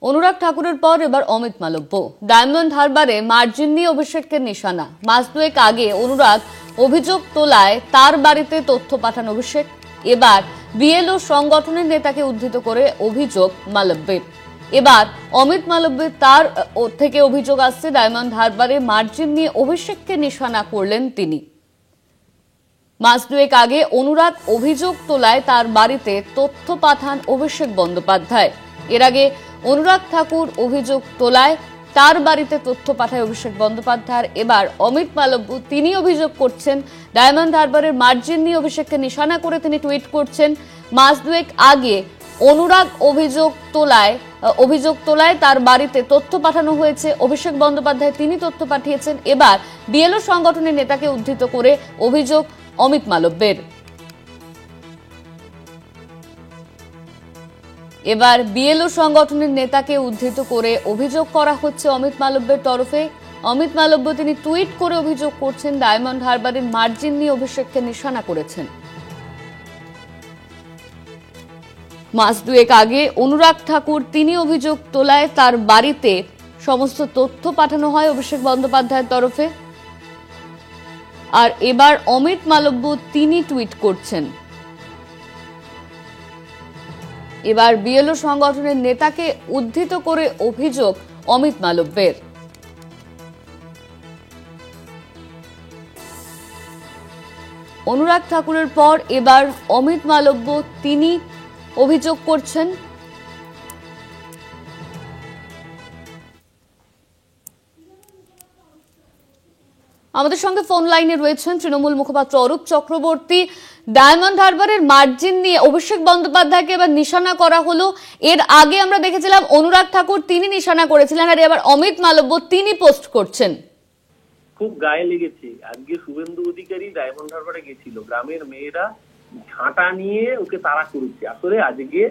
অনুরাগ ঠাকুরের পর এবার অমিত মালব্য। ডায়মন্ড হারবারে মার্জিন নিয়ে অভিষেকের নিশানা। মাস দুয়েক আগে অনুরাগ অভিযোগ তোলায় তার বাড়িতে তথ্য পাঠান অভিষেক। এবার বিএলও সংগঠনের নেতাকে উদ্ধৃত করে অভিযোগ মালব্যের। এবার অমিত মালব্যের তার থেকে অভিযোগ আসছে ডায়মন্ড হারবারে মার্জিন নিয়ে অভিষেককে নিশানা করলেন তিনি। মাস দুয়েক আগে অনুরাগ অভিযোগ তোলায় তার বাড়িতে তথ্য পাঠান অভিষেক বন্দ্যোপাধ্যায়। এর আগে অনুরাগ ঠাকুর অভিযোগ তোলায় তার বাড়িতে তথ্য পাঠায় অভিষেক বন্দ্যোপাধ্যায়। এবার অমিত মালব্য তিনি অভিযোগ করছেন ডায়মন্ড হারবারের মার্জিন নিয়ে অভিষেককে নিশানা করে তিনি টুইট করছেন। মাস দুয়েক আগে অনুরাগ অভিযোগ তোলায় তার বাড়িতে তথ্য পাঠানো হয়েছে। অভিষেক বন্দ্যোপাধ্যায় তিনি তথ্য পাঠিয়েছেন। এবার বিএলও সংগঠনের নেতাকে উদ্ধৃত করে অভিযোগ অমিত মালব্যের। এবার বিএলও সংগঠনের নেতাকে উদ্ধৃত করে অভিযোগ করা হচ্ছে অমিত মালব্যের তরফে। অমিত মালব্য তিনি টুইট করে অভিযোগ করছেন ডায়মন্ড হারবারের মার্জিন নিয়ে অভিষেককে নিশানা করেছেন। মাস দুয়েক আগে অনুরাগ ঠাকুর তিনি অভিযোগ তোলায় তার বাড়িতে সমস্ত তথ্য পাঠানো হয় অভিষেক বন্দ্যোপাধ্যায়ের তরফে। আর এবার অমিত মালব্য তিনি টুইট করছেন। এবার বিএলও সংগঠনের নেতাকে উদ্ধৃত করে অভিযোগ অমিত মালব্যের। অনুরাগ ঠাকুরের পর এবার অমিত মালব্য তিনি অভিযোগ করছেন। আমাদের সঙ্গে ফোন লাইনে রয়েছেন তৃণমূল মুখপাত্র অরূপ চক্রবর্তী। ডায়মন্ড হারবারের মার্জিন নিয়ে অভিষেক বন্দ্যোপাধ্যায়কে এবার নিশানা করা হলো। এর আগে আমরা দেখেছিলাম অনুরাগ ঠাকুর তিনি নিশানা করেছিলেন, আর এবার অমিত মালব্য তিনি পোস্ট করছেন। খুব গায়ে লেগেছে। আজকে শুভেন্দু অধিকারী ডায়মন্ড হারবারে গেছিল, গ্রামের মেয়েরা ঝাঁটা নিয়ে ওকে তাড়া করেছে। আসলে আজকে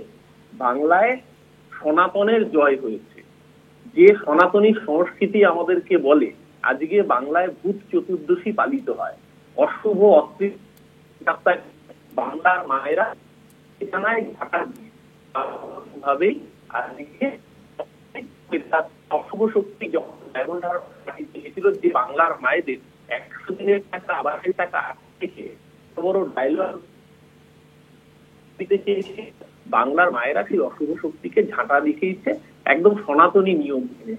বাংলায় সনাতনের জয় হয়েছে। যে সনাতনী সংস্কৃতি আমাদেরকে বলে আজকে বাংলায় ভূত চতুর্দশী পালিত হয়। অশুভ অস্ত্রের বাংলার মায়েরা ভাবেই আজকে অশুভ শক্তি যখন ডায়মন্ড হারবার চেয়েছিল যে বাংলার মায়েদের 100 দিনের টাকা আবাসের টাকা থেকে বড় ডায়লগ দিতে চেয়েছে। বাংলার মায়েরা সেই অশুভ শক্তিকে ঝাঁটা দেখিয়েছে একদম সনাতনী নিয়ম মেনে।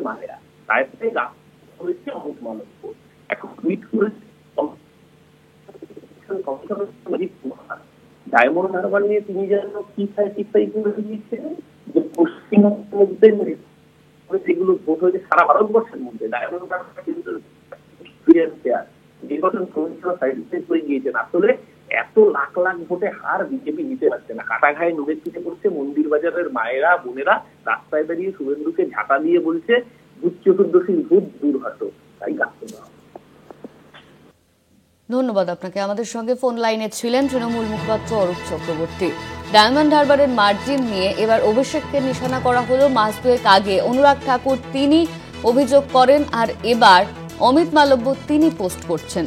মায়েরা তাই হয়েছে অমিত মালব্য এখন টুইট করেছে ডায়মন্ড হারবার নিয়ে তিনি যেন কি করে দিয়েছেন যে পশ্চিমবঙ্গের সেগুলো ভোট হয়েছে সারা ভারতবর্ষের মধ্যে। ডায়মন্ড হারবার কিন্তু নির্বাচন কমিশনার সার্টিফিকেট করে গিয়েছেন। আসলে এত লাখ লাখ ভোটে হার বিজেপি নিতে পারছে না। কাটাঘায়ে নুনের পিঠে করছে। মন্দির বাজারের মায়েরা বোনেরা রাস্তায় দাঁড়িয়ে শুভেন্দুকে ঝাঁটা দিয়ে বলছে ভূত চতুর্দশীর ভূত দূর হতো। তাই কাটতে দেওয়া। ধন্যবাদ আপনাকে। আমাদের সঙ্গে ফোন লাইনে ছিলেন তৃণমূল মুখপাত্র অরূপ চক্রবর্তী। ডায়মন্ড হারবারের মার্জিন নিয়ে এবার অভিষেককে নিশানা করা হলো। মাস দুয়েক আগে অনুরাগ ঠাকুর তিনি অভিযোগ করেন, আর এবার অমিত মালব্য তিনি পোস্ট করছেন।